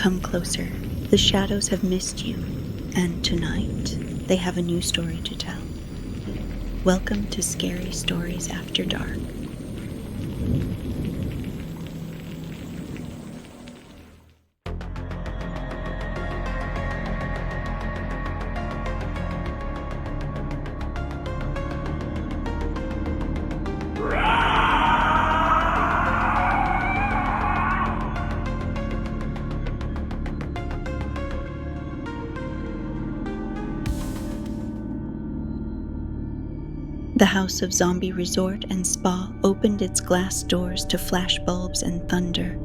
Come closer. The shadows have missed you, and tonight they have a new story to tell. Welcome to Scary Stories After Dark. The House of Zombie Resort and Spa opened its glass doors to flashbulbs and thunder.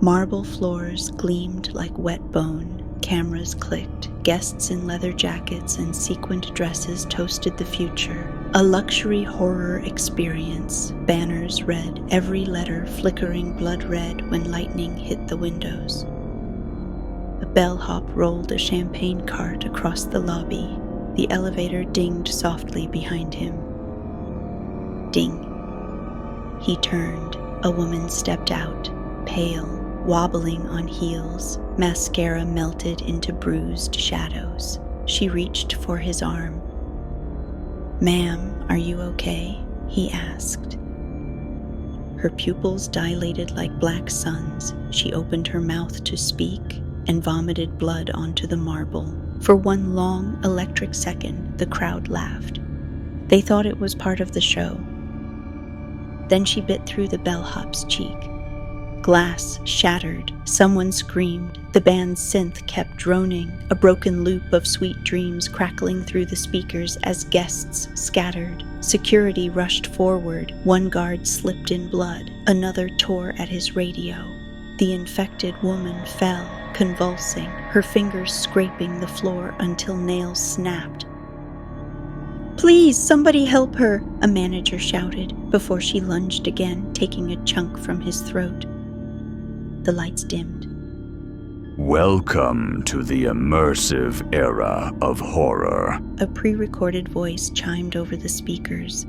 Marble floors gleamed like wet bone, cameras clicked, guests in leather jackets and sequined dresses toasted the future. A luxury horror experience, banners read, every letter flickering blood red when lightning hit the windows. A bellhop rolled a champagne cart across the lobby. The elevator dinged softly behind him. Ding. He turned. A woman stepped out, pale, wobbling on heels. Mascara melted into bruised shadows. She reached for his arm. "Ma'am, are you okay?" he asked. Her pupils dilated like black suns. She opened her mouth to speak and vomited blood onto the marble. For one long, electric second, the crowd laughed. They thought it was part of the show. Then she bit through the bellhop's cheek. Glass shattered. Someone screamed. The band's synth kept droning, a broken loop of sweet dreams crackling through the speakers as guests scattered. Security rushed forward. One guard slipped in blood. Another tore at his radio. The infected woman fell, convulsing, her fingers scraping the floor until nails snapped. "Please, somebody help her," a manager shouted before she lunged again, taking a chunk from his throat. The lights dimmed. Welcome to the immersive era of horror. A pre-recorded voice chimed over the speakers.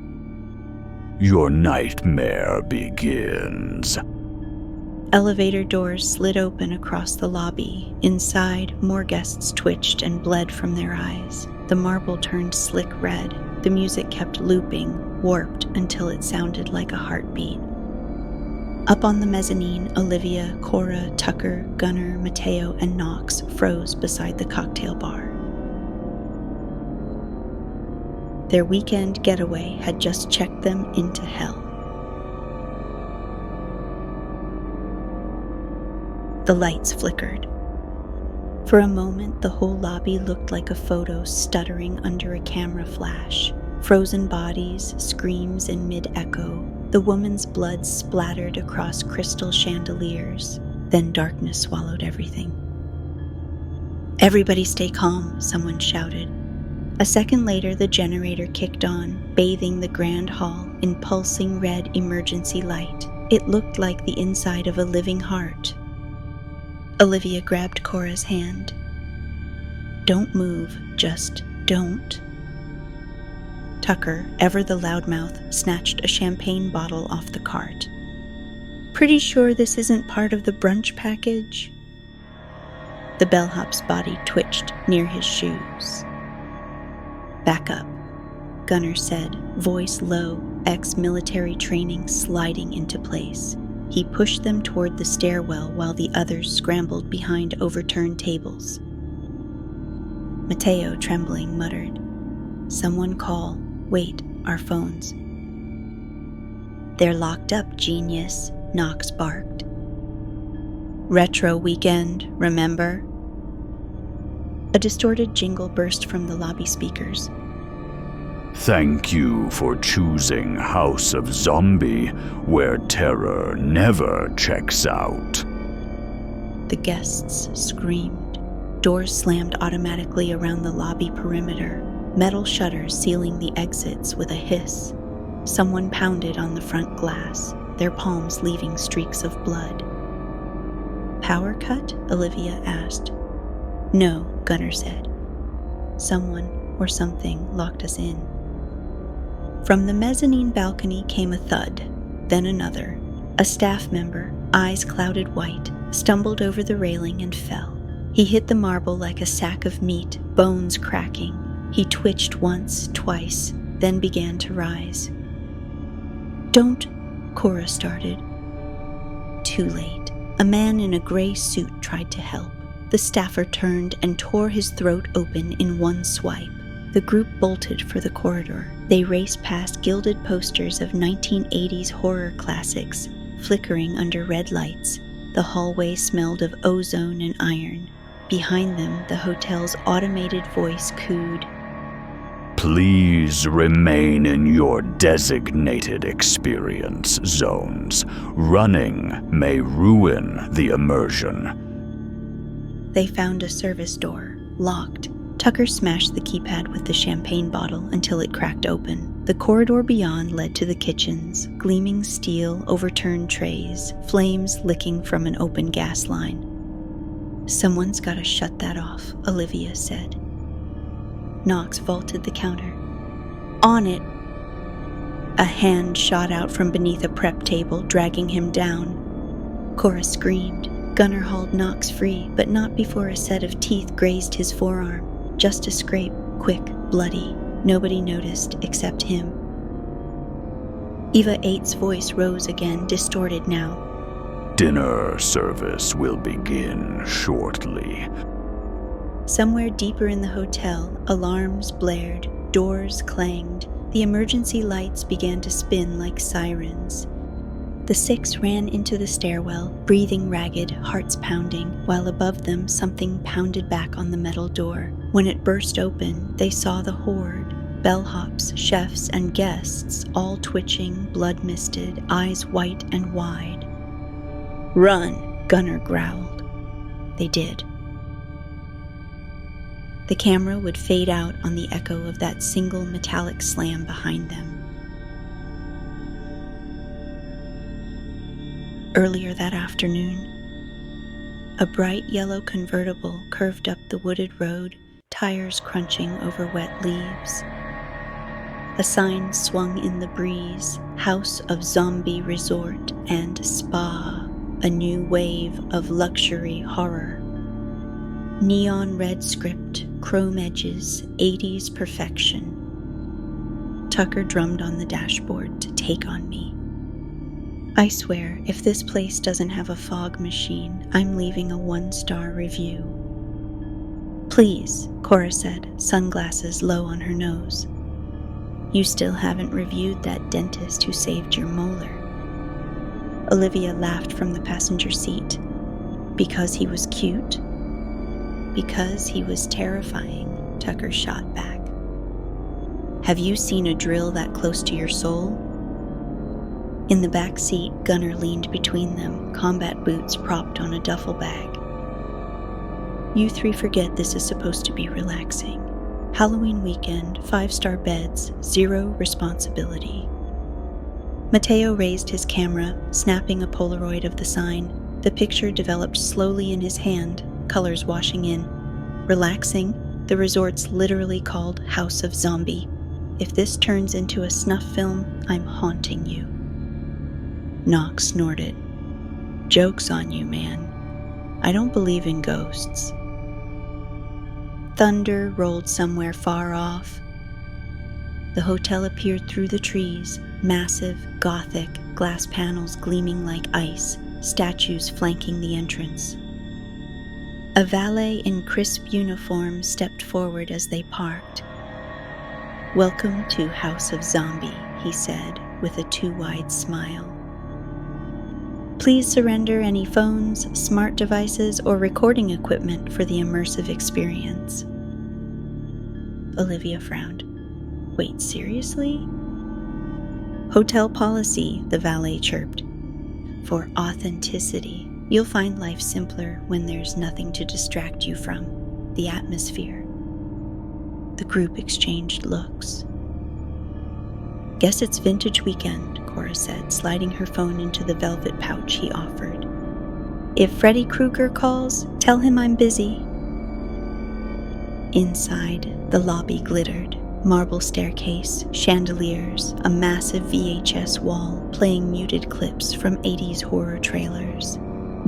Your nightmare begins. Elevator doors slid open across the lobby. Inside, more guests twitched and bled from their eyes. The marble turned slick red. The music kept looping, warped until it sounded like a heartbeat. Up on the mezzanine, Olivia, Cora, Tucker, Gunnar, Mateo, and Knox froze beside the cocktail bar. Their weekend getaway had just checked them into hell. The lights flickered. For a moment, the whole lobby looked like a photo stuttering under a camera flash. Frozen bodies, screams in mid-echo. The woman's blood splattered across crystal chandeliers. Then darkness swallowed everything. "Everybody stay calm," someone shouted. A second later, the generator kicked on, bathing the grand hall in pulsing red emergency light. It looked like the inside of a living heart. Olivia grabbed Cora's hand. "Don't move, just don't." Tucker, ever the loudmouth, snatched a champagne bottle off the cart. "Pretty sure this isn't part of the brunch package?" The bellhop's body twitched near his shoes. "Back up," Gunnar said, voice low, ex-military training sliding into place. He pushed them toward the stairwell while the others scrambled behind overturned tables. Mateo, trembling, muttered, "Someone call. Wait, our phones." "They're locked up, genius," Knox barked. "Retro weekend, remember?" A distorted jingle burst from the lobby speakers. Thank you for choosing House of Zombie, where terror never checks out. The guests screamed. Doors slammed automatically around the lobby perimeter, metal shutters sealing the exits with a hiss. Someone pounded on the front glass, their palms leaving streaks of blood. "Power cut?" Olivia asked. "No," Gunnar said. "Someone or something locked us in." From the mezzanine balcony came a thud, then another. A staff member, eyes clouded white, stumbled over the railing and fell. He hit the marble like a sack of meat, bones cracking. He twitched once, twice, then began to rise. "Don't," Cora started. Too late. A man in a gray suit tried to help. The staffer turned and tore his throat open in one swipe. The group bolted for the corridor. They raced past gilded posters of 1980s horror classics, flickering under red lights. The hallway smelled of ozone and iron. Behind them, the hotel's automated voice cooed, "Please remain in your designated experience zones. Running may ruin the immersion." They found a service door, locked. Tucker smashed the keypad with the champagne bottle until it cracked open. The corridor beyond led to the kitchens, gleaming steel, overturned trays, flames licking from an open gas line. "Someone's got to shut that off," Olivia said. Knox vaulted the counter. "On it!" A hand shot out from beneath a prep table, dragging him down. Cora screamed. Gunnar hauled Knox free, but not before a set of teeth grazed his forearm. Just a scrape, quick, bloody. Nobody noticed except him. Eva 8's voice rose again, distorted now. "Dinner service will begin shortly." Somewhere deeper in the hotel, alarms blared, doors clanged. The emergency lights began to spin like sirens. The 6 ran into the stairwell, breathing ragged, hearts pounding, while above them something pounded back on the metal door. When it burst open, they saw the horde, bellhops, chefs, and guests, all twitching, blood-misted, eyes white and wide. "Run," Gunnar growled. They did. The camera would fade out on the echo of that single metallic slam behind them. Earlier that afternoon, a bright yellow convertible curved up the wooded road, tires crunching over wet leaves. A sign swung in the breeze, House of Zombie Resort and Spa, a new wave of luxury horror. Neon red script, chrome edges, 80s perfection. Tucker drummed on the dashboard to take on me. "I swear, if this place doesn't have a fog machine, I'm leaving a 1-star review." "Please," Cora said, sunglasses low on her nose. "You still haven't reviewed that dentist who saved your molar." Olivia laughed from the passenger seat. "Because he was cute?" "Because he was terrifying," Tucker shot back. "Have you seen a drill that close to your soul?" In the back seat, Gunnar leaned between them, combat boots propped on a duffel bag. "You 3 forget this is supposed to be relaxing. Halloween weekend, 5-star beds, 0 responsibility." Matteo raised his camera, snapping a Polaroid of the sign. The picture developed slowly in his hand, colors washing in. "Relaxing? The resort's literally called House of Zombie. If this turns into a snuff film, I'm haunting you." Knox snorted. "Joke's on you, man. I don't believe in ghosts." Thunder rolled somewhere far off. The hotel appeared through the trees, massive, gothic, glass panels gleaming like ice, statues flanking the entrance. A valet in crisp uniform stepped forward as they parked. "Welcome to House of Zombie," he said, with a too-wide smile. "Please surrender any phones, smart devices, or recording equipment for the immersive experience." Olivia frowned. "Wait, seriously?" "Hotel policy," the valet chirped. "For authenticity. You'll find life simpler when there's nothing to distract you from the atmosphere." The group exchanged looks. "Guess it's vintage weekend," Cora said, sliding her phone into the velvet pouch he offered. "If Freddy Krueger calls, tell him I'm busy." Inside, the lobby glittered. Marble staircase, chandeliers, a massive VHS wall playing muted clips from 80s horror trailers.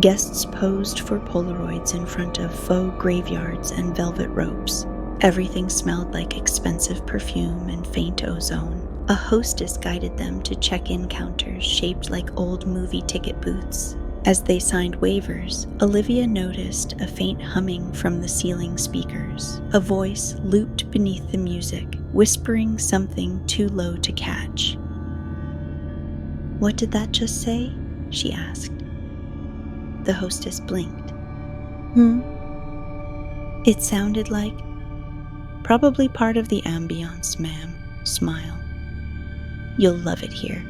Guests posed for Polaroids in front of faux graveyards and velvet ropes. Everything smelled like expensive perfume and faint ozone. A hostess guided them to check-in counters shaped like old movie ticket booths. As they signed waivers, Olivia noticed a faint humming from the ceiling speakers. A voice looped beneath the music, whispering something too low to catch. "What did that just say?" she asked. The hostess blinked. It sounded like, "Probably part of the ambience, ma'am." Smile. "You'll love it here."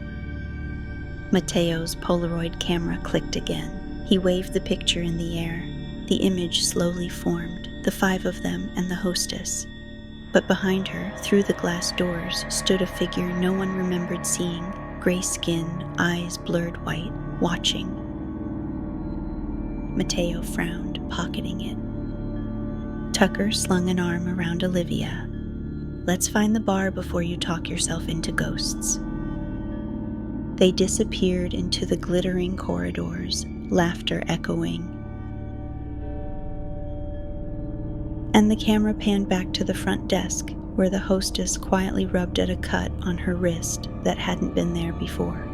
Mateo's Polaroid camera clicked again. He waved the picture in the air. The image slowly formed, the 5 of them and the hostess. But behind her, through the glass doors, stood a figure no one remembered seeing, gray skin, eyes blurred white, watching. Mateo frowned, pocketing it. Tucker slung an arm around Olivia. "Let's find the bar before you talk yourself into ghosts." They disappeared into the glittering corridors, laughter echoing. And the camera panned back to the front desk, where the hostess quietly rubbed at a cut on her wrist that hadn't been there before.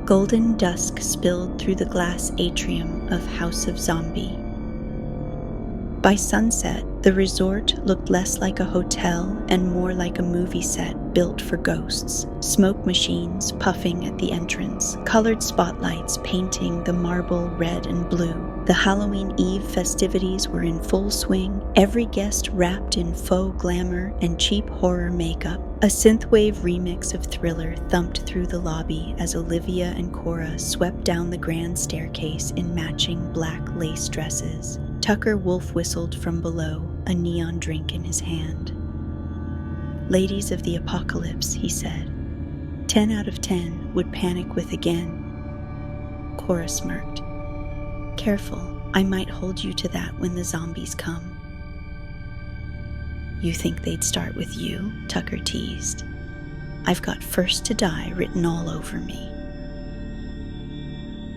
Golden dusk spilled through the glass atrium of House of Zombie. By sunset, the resort looked less like a hotel and more like a movie set built for ghosts. Smoke machines puffing at the entrance, colored spotlights painting the marble red and blue. The Halloween Eve festivities were in full swing, every guest wrapped in faux glamour and cheap horror makeup. A synthwave remix of Thriller thumped through the lobby as Olivia and Cora swept down the grand staircase in matching black lace dresses. Tucker wolf whistled from below, a neon drink in his hand. "Ladies of the Apocalypse," he said. 10 out of 10 would panic with again. Cora smirked. "Careful, I might hold you to that when the zombies come." "You think they'd start with you?" Tucker teased. "I've got first to die written all over me."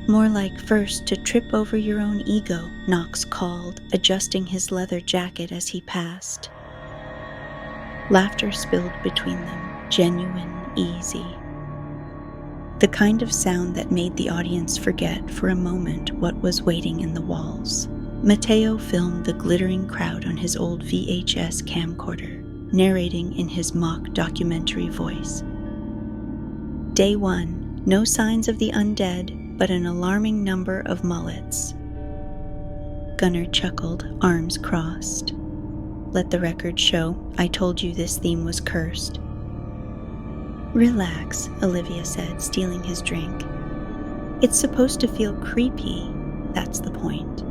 "More like first to trip over your own ego," Knox called, adjusting his leather jacket as he passed. Laughter spilled between them, genuine, easy. The kind of sound that made the audience forget for a moment what was waiting in the walls. Mateo filmed the glittering crowd on his old VHS camcorder, narrating in his mock documentary voice. Day 1, no signs of the undead, but an alarming number of mullets. Gunnar chuckled, arms crossed. "Let the record show, I told you this theme was cursed." "Relax," Olivia said, stealing his drink. "It's supposed to feel creepy, that's the point."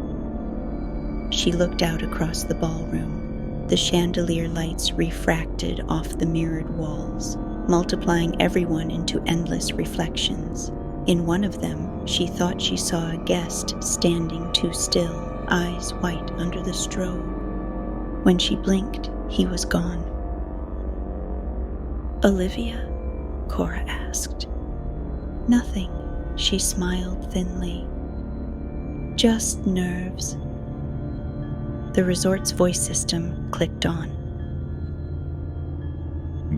She looked out across the ballroom. The chandelier lights refracted off the mirrored walls, multiplying everyone into endless reflections. In one of them, she thought she saw a guest standing too still, eyes white under the strobe. When she blinked, he was gone. "Olivia?" Cora asked. "Nothing," she smiled thinly. "Just nerves." The resort's voice system clicked on.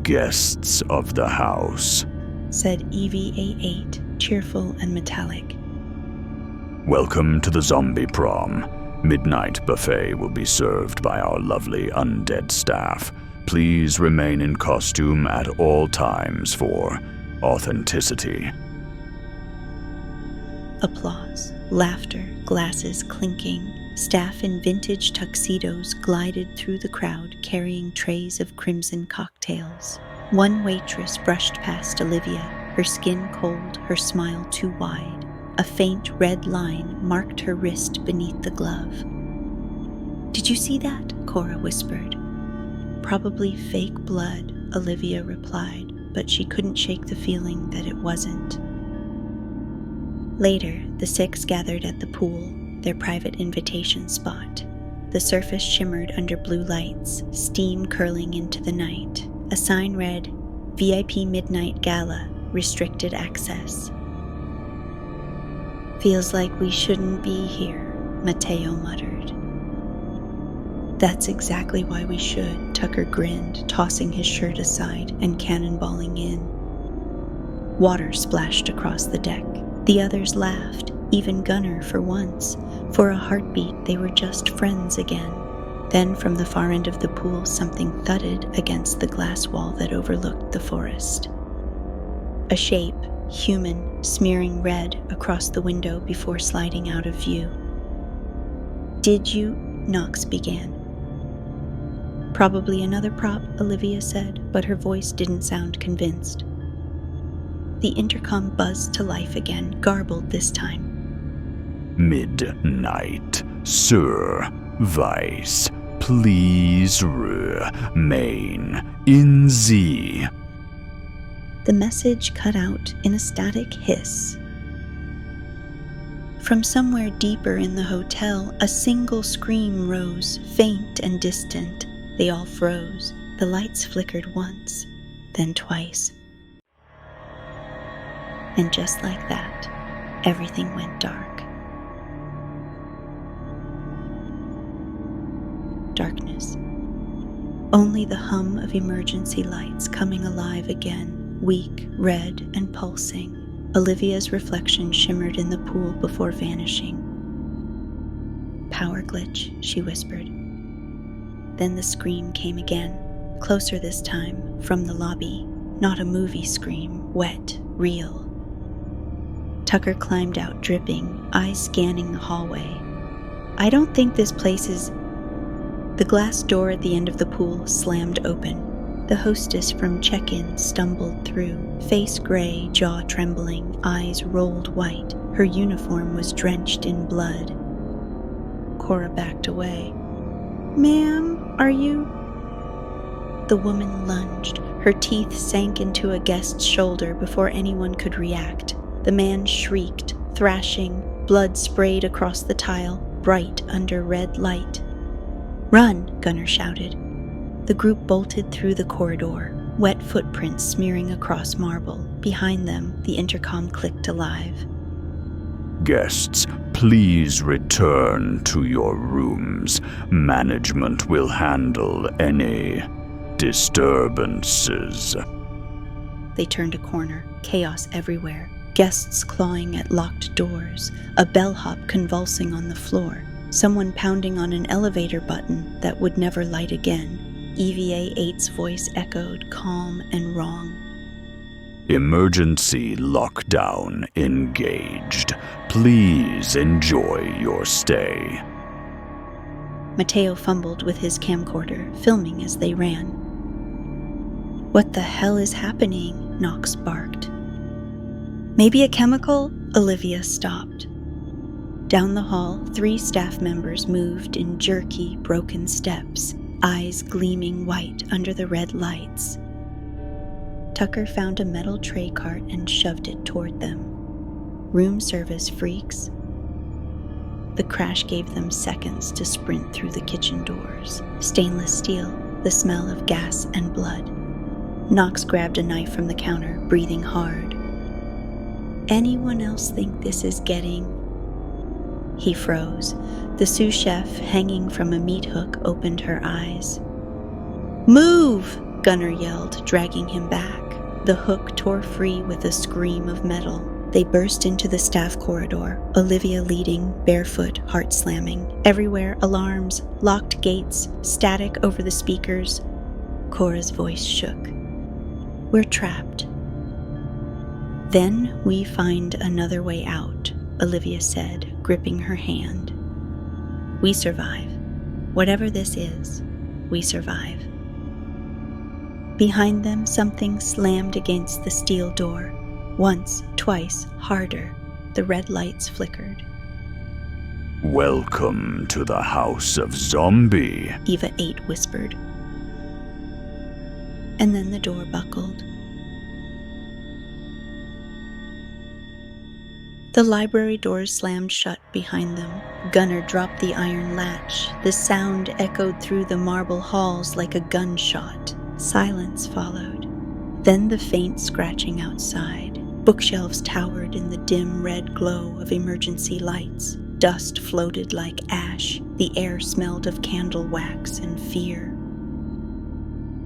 "Guests of the house," said EVA8, cheerful and metallic. "Welcome to the zombie prom. Midnight buffet will be served by our lovely undead staff. Please remain in costume at all times for authenticity." Applause, laughter, glasses clinking. Staff in vintage tuxedos glided through the crowd carrying trays of crimson cocktails. One waitress brushed past Olivia, her skin cold, her smile too wide. A faint red line marked her wrist beneath the glove. "Did you see that?" Cora whispered. "Probably fake blood," Olivia replied, but she couldn't shake the feeling that it wasn't. Later, the 6 gathered at the pool, their private invitation spot. The surface shimmered under blue lights, steam curling into the night. A sign read, "VIP Midnight Gala, restricted access. "Feels like we shouldn't be here," Mateo muttered. "That's exactly why we should," Tucker grinned, tossing his shirt aside and cannonballing in. Water splashed across the deck. The others laughed, even Gunnar for once. For a heartbeat, they were just friends again. Then from the far end of the pool, something thudded against the glass wall that overlooked the forest. A shape, human, smearing red across the window before sliding out of view. "Did you?" Knox began. "Probably another prop," Olivia said, but her voice didn't sound convinced. The intercom buzzed to life again, garbled this time. "Midnight, Sir, Vice, please remain in the..." The message cut out in a static hiss. From somewhere deeper in the hotel, a single scream rose, faint and distant. They all froze. The lights flickered once, then twice. And just like that, everything went dark. Darkness. Only the hum of emergency lights coming alive again, weak, red, and pulsing. Olivia's reflection shimmered in the pool before vanishing. "Power glitch," she whispered. Then the scream came again, closer this time, from the lobby. Not a movie scream, wet, real. Tucker climbed out, dripping, eyes scanning the hallway. "I don't think this place is..." The glass door at the end of the pool slammed open. The hostess from check-in stumbled through, face gray, jaw trembling, eyes rolled white. Her uniform was drenched in blood. Cora backed away. "Ma'am, are you..." The woman lunged. Her teeth sank into a guest's shoulder before anyone could react. The man shrieked, thrashing. Blood sprayed across the tile, bright under red light. "Run!" Gunnar shouted. The group bolted through the corridor, wet footprints smearing across marble. Behind them, the intercom clicked alive. "Guests, please return to your rooms. Management will handle any disturbances." They turned a corner, chaos everywhere. Guests clawing at locked doors, a bellhop convulsing on the floor, someone pounding on an elevator button that would never light again. EVA 8's voice echoed, calm and wrong. "Emergency lockdown engaged. Please enjoy your stay." Mateo fumbled with his camcorder, filming as they ran. "What the hell is happening?" Knox barked. "Maybe a chemical?" Olivia stopped. Down the hall, 3 staff members moved in jerky, broken steps, eyes gleaming white under the red lights. Tucker found a metal tray cart and shoved it toward them. "Room service, freaks." The crash gave them seconds to sprint through the kitchen doors. Stainless steel, the smell of gas and blood. Knox grabbed a knife from the counter, breathing hard. "Anyone else think this is getting..." He froze. The sous chef, hanging from a meat hook, opened her eyes. "Move!" Gunnar yelled, dragging him back. The hook tore free with a scream of metal. They burst into the staff corridor, Olivia leading, barefoot, heart slamming. Everywhere, alarms, locked gates, static over the speakers. Cora's voice shook. "We're trapped." "Then we find another way out," Olivia said, gripping her hand. "We survive. Whatever this is, we survive." Behind them, something slammed against the steel door. Once, twice, harder. The red lights flickered. "Welcome to the House of Zombie," Eva 8 whispered. And then the door buckled. The library doors slammed shut behind them. Gunnar dropped the iron latch. The sound echoed through the marble halls like a gunshot. Silence followed. Then the faint scratching outside. Bookshelves towered in the dim red glow of emergency lights. Dust floated like ash. The air smelled of candle wax and fear.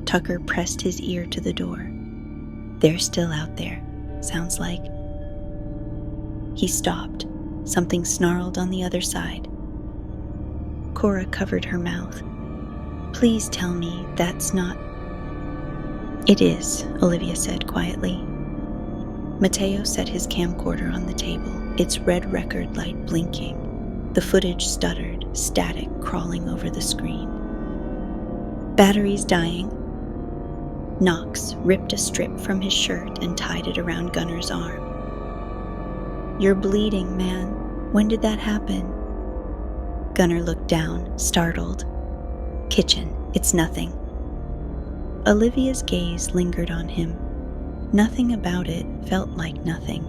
Tucker pressed his ear to the door. They're still out there, sounds like. He stopped. Something snarled on the other side. Cora covered her mouth. Please tell me that's not... It is, Olivia said quietly. Mateo set his camcorder on the table, its red record light blinking. The footage stuttered, static crawling over the screen. Batteries dying. Knox ripped a strip from his shirt and tied it around Gunner's arm. You're bleeding, man. When did that happen? Gunner looked down, startled. Kitchen, it's nothing. Olivia's gaze lingered on him. Nothing about it felt like nothing.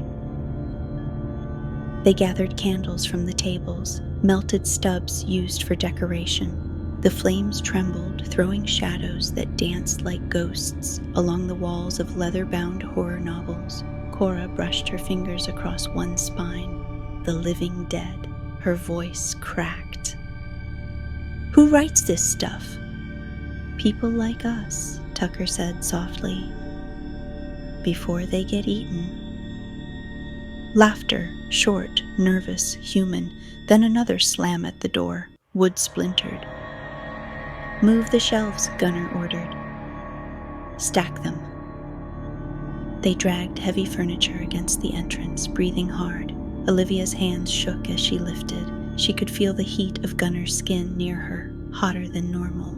They gathered candles from the tables, melted stubs used for decoration. The flames trembled, throwing shadows that danced like ghosts along the walls of leather-bound horror novels. Cora brushed her fingers across one spine. The living dead. Her voice cracked. Who writes this stuff? People like us, Tucker said softly. Before they get eaten. Laughter, short, nervous, human, then another slam at the door, wood splintered. Move the shelves, Gunner ordered. Stack them. They dragged heavy furniture against the entrance, breathing hard. Olivia's hands shook as she lifted. She could feel the heat of Gunner's skin near her, hotter than normal.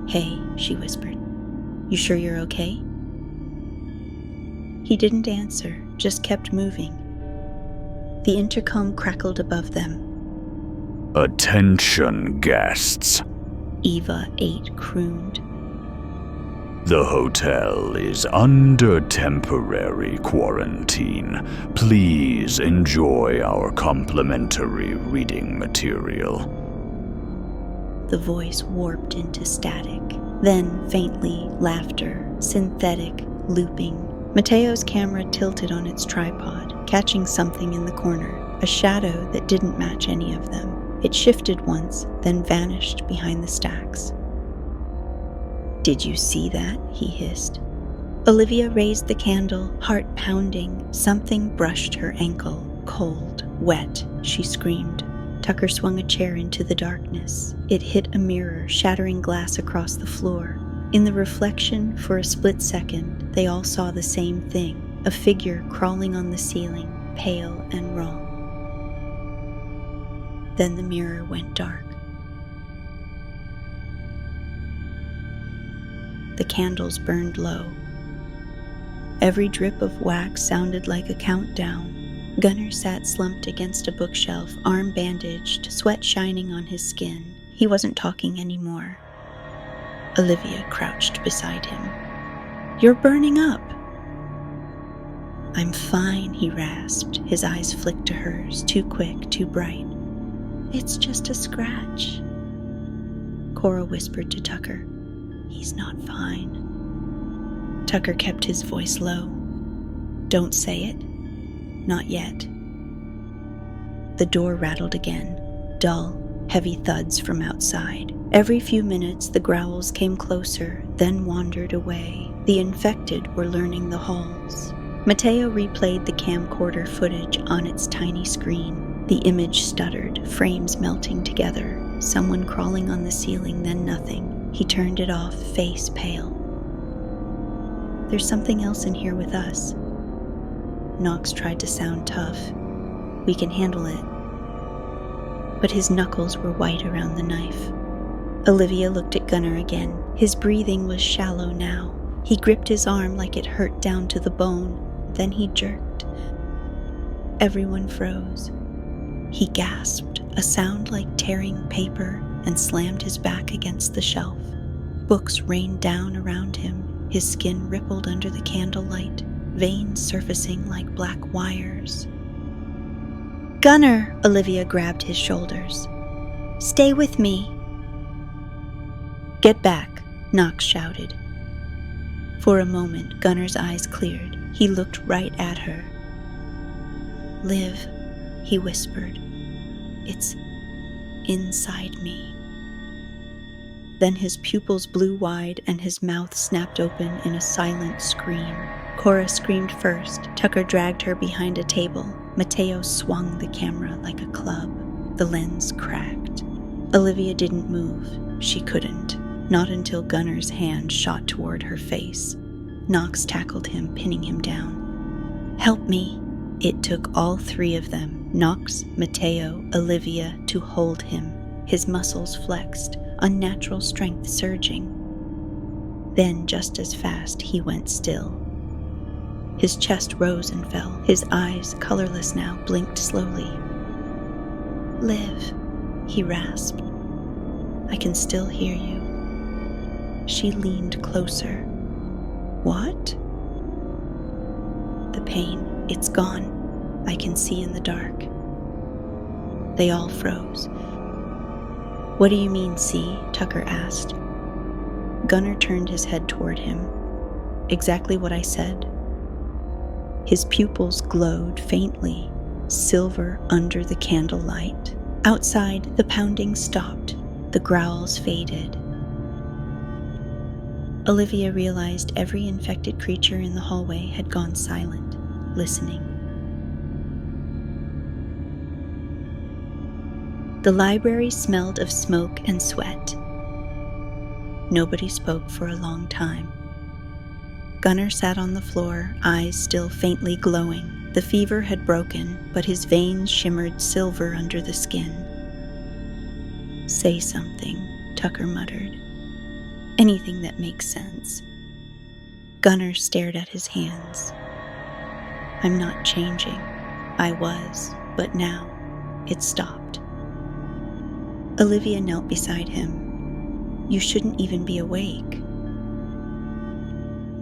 Hey, she whispered. You sure you're okay? He didn't answer, just kept moving. The intercom crackled above them. Attention, guests. Eva 8 crooned. The hotel is under temporary quarantine. Please enjoy our complimentary reading material. The voice warped into static. Then, faintly, laughter, synthetic, looping. Mateo's camera tilted on its tripod, catching something in the corner, a shadow that didn't match any of them. It shifted once, then vanished behind the stacks. Did you see that? He hissed. Olivia raised the candle, heart pounding. Something brushed her ankle, cold, wet. She screamed. Tucker swung a chair into the darkness. It hit a mirror, shattering glass across the floor. In the reflection, for a split second, they all saw the same thing, a figure crawling on the ceiling, pale and raw. Then the mirror went dark. The candles burned low. Every drip of wax sounded like a countdown. Gunner sat slumped against a bookshelf, arm bandaged, sweat shining on his skin. He wasn't talking anymore. Olivia crouched beside him. You're burning up. I'm fine, he rasped. His eyes flicked to hers, too quick, too bright. It's just a scratch. Cora whispered to Tucker. He's not fine. Tucker kept his voice low. Don't say it. Not yet. The door rattled again, dull, heavy thuds from outside. Every few minutes the growls came closer, then wandered away. The infected were learning the halls. Mateo replayed the camcorder footage on its tiny screen. The image stuttered, frames melting together, someone crawling on the ceiling, then nothing. He turned it off, face pale. There's something else in here with us. Knox tried to sound tough. We can handle it. But his knuckles were white around the knife. Olivia looked at Gunner again. His breathing was shallow now. He gripped his arm like it hurt down to the bone. Then he jerked. Everyone froze. He gasped, a sound like tearing paper, and slammed his back against the shelf. Books rained down around him. His skin rippled under the candlelight, veins surfacing like black wires. Gunner! Olivia grabbed his shoulders. Stay with me. Get back, Knox shouted. For a moment, Gunner's eyes cleared. He looked right at her. "Liv," he whispered. "It's inside me." Then his pupils blew wide and his mouth snapped open in a silent scream. Cora screamed first. Tucker dragged her behind a table. Mateo swung the camera like a club. The lens cracked. Olivia didn't move. She couldn't. Not until Gunner's hand shot toward her face. Knox tackled him, pinning him down. "Help me." It took all three of them, Knox, Mateo, Olivia, to hold him. His muscles flexed, unnatural strength surging. Then, just as fast, he went still. His chest rose and fell. His eyes, colorless now, blinked slowly. "Liv," he rasped. "I can still hear you." She leaned closer. "What?" "The pain, it's gone. I can see in the dark." They all froze. "What do you mean, see?" Tucker asked. Gunner turned his head toward him. "Exactly what I said." His pupils glowed faintly, silver under the candlelight. Outside, the pounding stopped. The growls faded. Olivia realized every infected creature in the hallway had gone silent, listening. The library smelled of smoke and sweat. Nobody spoke for a long time. Gunner sat on the floor, eyes still faintly glowing. The fever had broken, but his veins shimmered silver under the skin. "Say something," Tucker muttered. "Anything that makes sense." Gunner stared at his hands. "I'm not changing. I was, but now it stopped." Olivia knelt beside him. "You shouldn't even be awake."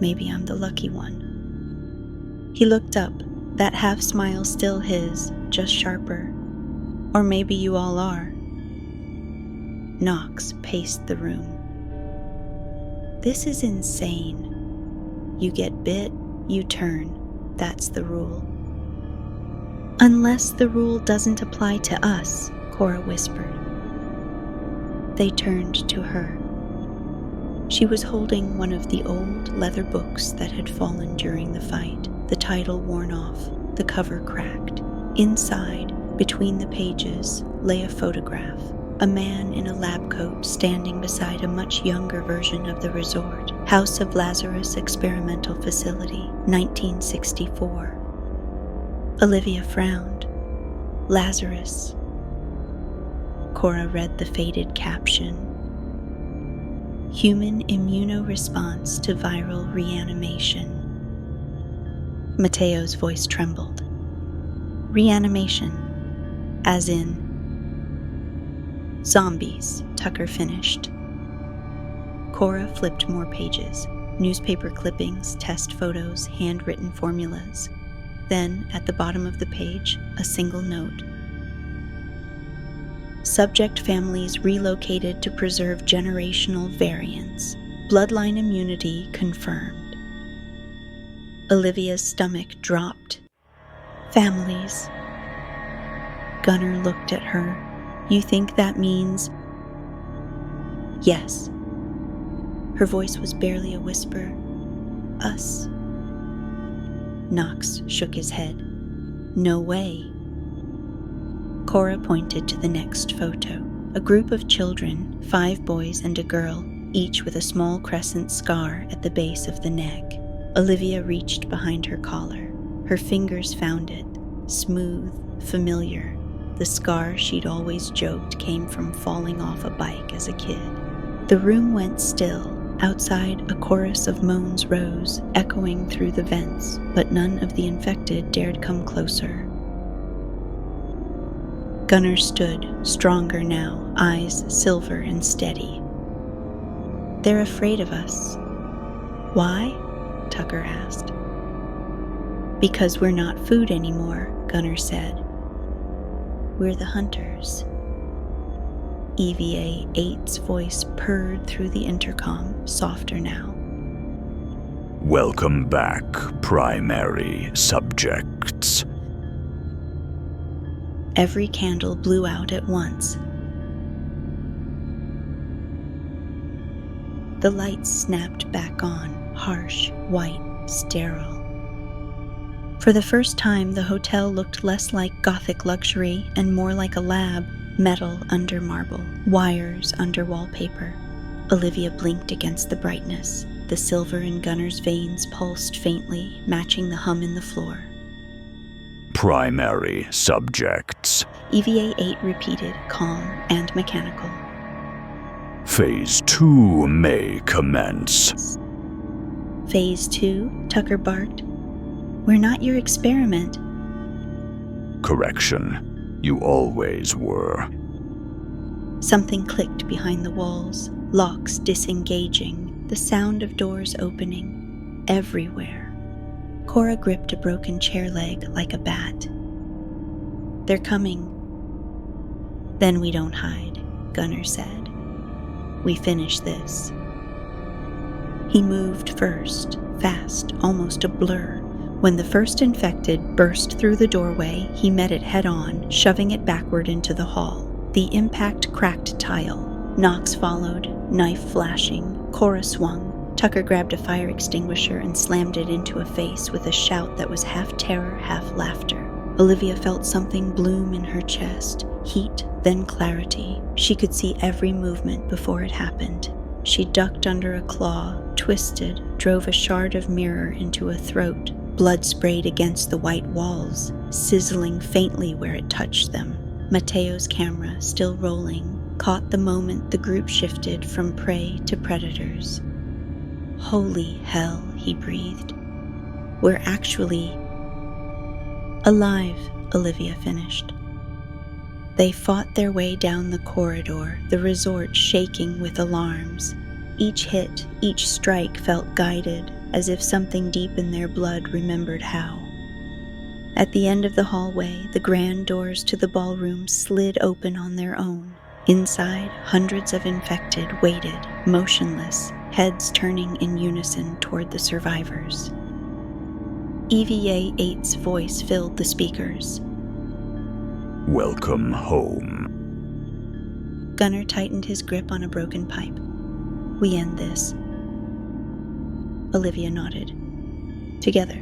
"Maybe I'm the lucky one." He looked up, that half smile still his, just sharper. "Or maybe you all are." Knox paced the room. "This is insane. You get bit, you turn. That's the rule." "Unless the rule doesn't apply to us," Cora whispered. They turned to her. She was holding one of the old leather books that had fallen during the fight, the title worn off, the cover cracked. Inside, between the pages, lay a photograph, a man in a lab coat standing beside a much younger version of the resort, House of Lazarus Experimental Facility, 1964. Olivia frowned. "Lazarus." Cora read the faded caption. "Human immunoresponse to viral reanimation." Mateo's voice trembled. "Reanimation, as in..." "Zombies," Tucker finished. Cora flipped more pages, newspaper clippings, test photos, handwritten formulas. Then, at the bottom of the page, a single note. "Subject families relocated to preserve generational variants. Bloodline immunity confirmed." Olivia's stomach dropped. "Families." Gunner looked at her. "You think that means..." "Yes." Her voice was barely a whisper. "Us." Knox shook his head. "No way." Cora pointed to the next photo. A group of children, 5 boys and a girl, each with a small crescent scar at the base of the neck. Olivia reached behind her collar. Her fingers found it, smooth, familiar. The scar she'd always joked came from falling off a bike as a kid. The room went still. Outside, a chorus of moans rose, echoing through the vents, but none of the infected dared come closer. Gunner stood, stronger now, eyes silver and steady. "They're afraid of us." "Why?" Tucker asked. "Because we're not food anymore," Gunner said. "We're the hunters." EVA 8's voice purred through the intercom, softer now. Welcome back, primary subjects. Every candle blew out at once. The lights snapped back on, harsh, white, sterile. For the first time, the hotel looked less like Gothic luxury and more like a lab, metal under marble, wires under wallpaper. Olivia blinked against the brightness. The silver in Gunner's veins pulsed faintly, matching the hum in the floor. Primary subjects. EVA-8 repeated, calm and mechanical. Phase 2 may commence. Phase 2, Tucker barked. We're not your experiment. Correction. You always were. Something clicked behind the walls, locks disengaging, the sound of doors opening, everywhere. Cora gripped a broken chair leg like a bat. They're coming. Then we don't hide, Gunner said. We finish this. He moved first, fast, almost a blur. When the first infected burst through the doorway, he met it head-on, shoving it backward into the hall. The impact cracked tile. Knox followed, knife flashing. Cora swung. Tucker grabbed a fire extinguisher and slammed it into a face with a shout that was half terror, half laughter. Olivia felt something bloom in her chest, heat, then clarity. She could see every movement before it happened. She ducked under a claw, twisted, drove a shard of mirror into a throat. Blood sprayed against the white walls, sizzling faintly where it touched them. Mateo's camera, still rolling, caught the moment the group shifted from prey to predators. Holy hell, he breathed. We're actually alive, Olivia finished. They fought their way down the corridor, the resort shaking with alarms. Each hit, each strike felt guided, as if something deep in their blood remembered how. At the end of the hallway, the grand doors to the ballroom slid open on their own. Inside, hundreds of infected waited, motionless, heads turning in unison toward the survivors. EVA-8's voice filled the speakers. Welcome home. Gunner tightened his grip on a broken pipe. We end this. Olivia nodded. Together.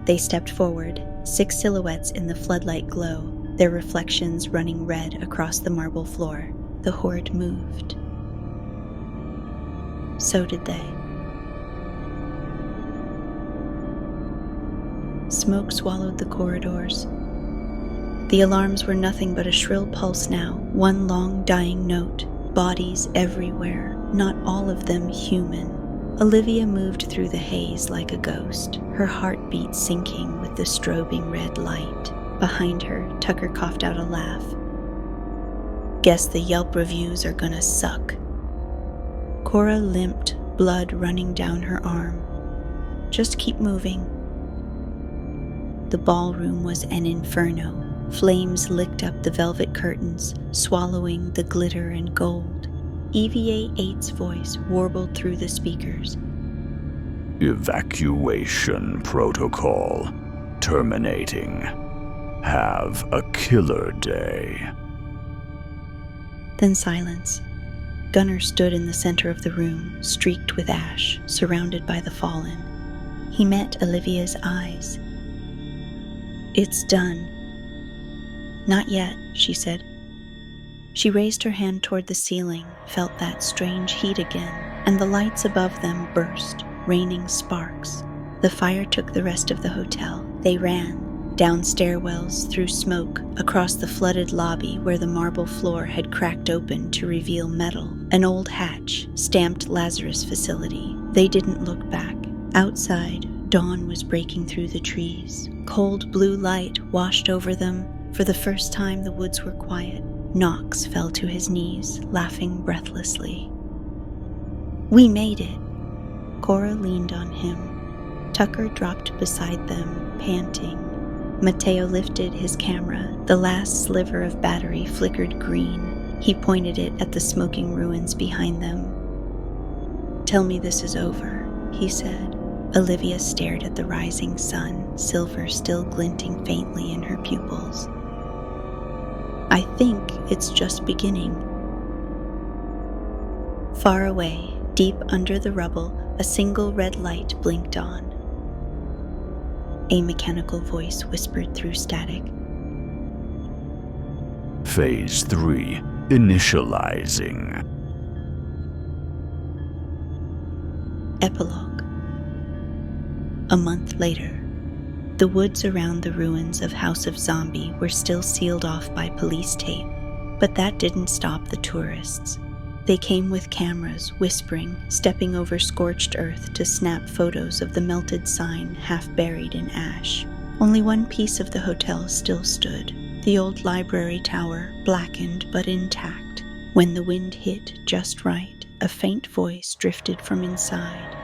They stepped forward, 6 silhouettes in the floodlight glow, their reflections running red across the marble floor. The horde moved. So did they. Smoke swallowed the corridors. The alarms were nothing but a shrill pulse now, one long dying note, bodies everywhere, not all of them human. Olivia moved through the haze like a ghost, her heartbeat sinking with the strobing red light. Behind her, Tucker coughed out a laugh. Guess the Yelp reviews are gonna suck. Cora limped, blood running down her arm. Just keep moving. The ballroom was an inferno. Flames licked up the velvet curtains, swallowing the glitter and gold. EVA-8's voice warbled through the speakers. Evacuation protocol terminating. Have a killer day. Then silence. Gunner stood in the center of the room, streaked with ash, surrounded by the fallen. He met Olivia's eyes. It's done. Not yet, she said. She raised her hand toward the ceiling, felt that strange heat again, and the lights above them burst, raining sparks. The fire took the rest of the hotel. They ran, down stairwells, through smoke, across the flooded lobby where the marble floor had cracked open to reveal metal, an old hatch, stamped Lazarus facility. They didn't look back. Outside, dawn was breaking through the trees. Cold blue light washed over them. For the first time, the woods were quiet. Knox fell to his knees, laughing breathlessly. We made it. Cora leaned on him. Tucker dropped beside them, panting. Mateo lifted his camera. The last sliver of battery flickered green. He pointed it at the smoking ruins behind them. Tell me this is over. he said. Olivia stared at the rising sun, silver still glinting faintly in her pupils. I think it's just beginning. Far away, deep under the rubble, a single red light blinked on. A mechanical voice whispered through static. Phase 3, initializing. Epilogue. A month later, the woods around the ruins of House of Zombie were still sealed off by police tape, but that didn't stop the tourists. They came with cameras, whispering, stepping over scorched earth to snap photos of the melted sign half buried in ash. Only one piece of the hotel still stood, the old library tower, blackened but intact. When the wind hit just right, a faint voice drifted from inside.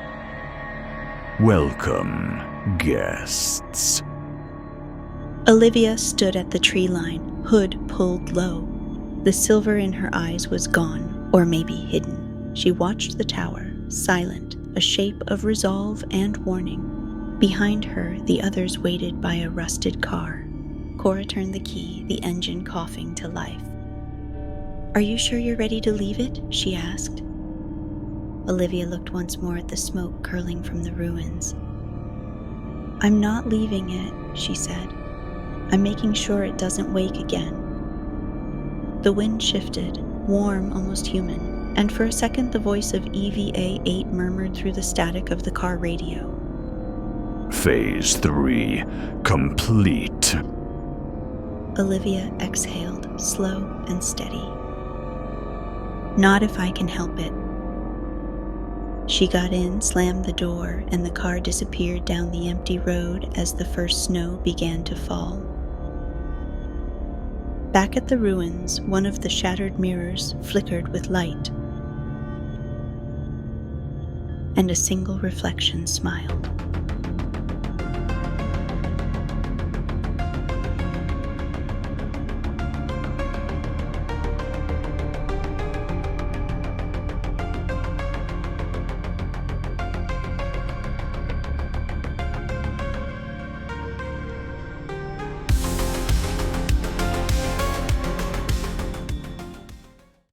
Welcome, guests. Olivia stood at the tree line, hood pulled low. The silver in her eyes was gone, or maybe hidden. She watched the tower, silent, a shape of resolve and warning. Behind her, the others waited by a rusted car. Cora turned the key, the engine coughing to life. Are you sure you're ready to leave it? She asked. Olivia looked once more at the smoke curling from the ruins. I'm not leaving it, she said. I'm making sure it doesn't wake again. The wind shifted, warm, almost human, and for a second the voice of EVA-8 murmured through the static of the car radio. Phase 3, complete. Olivia exhaled, slow and steady. Not if I can help it. She got in, slammed the door, and the car disappeared down the empty road as the first snow began to fall. Back at the ruins, one of the shattered mirrors flickered with light, and a single reflection smiled.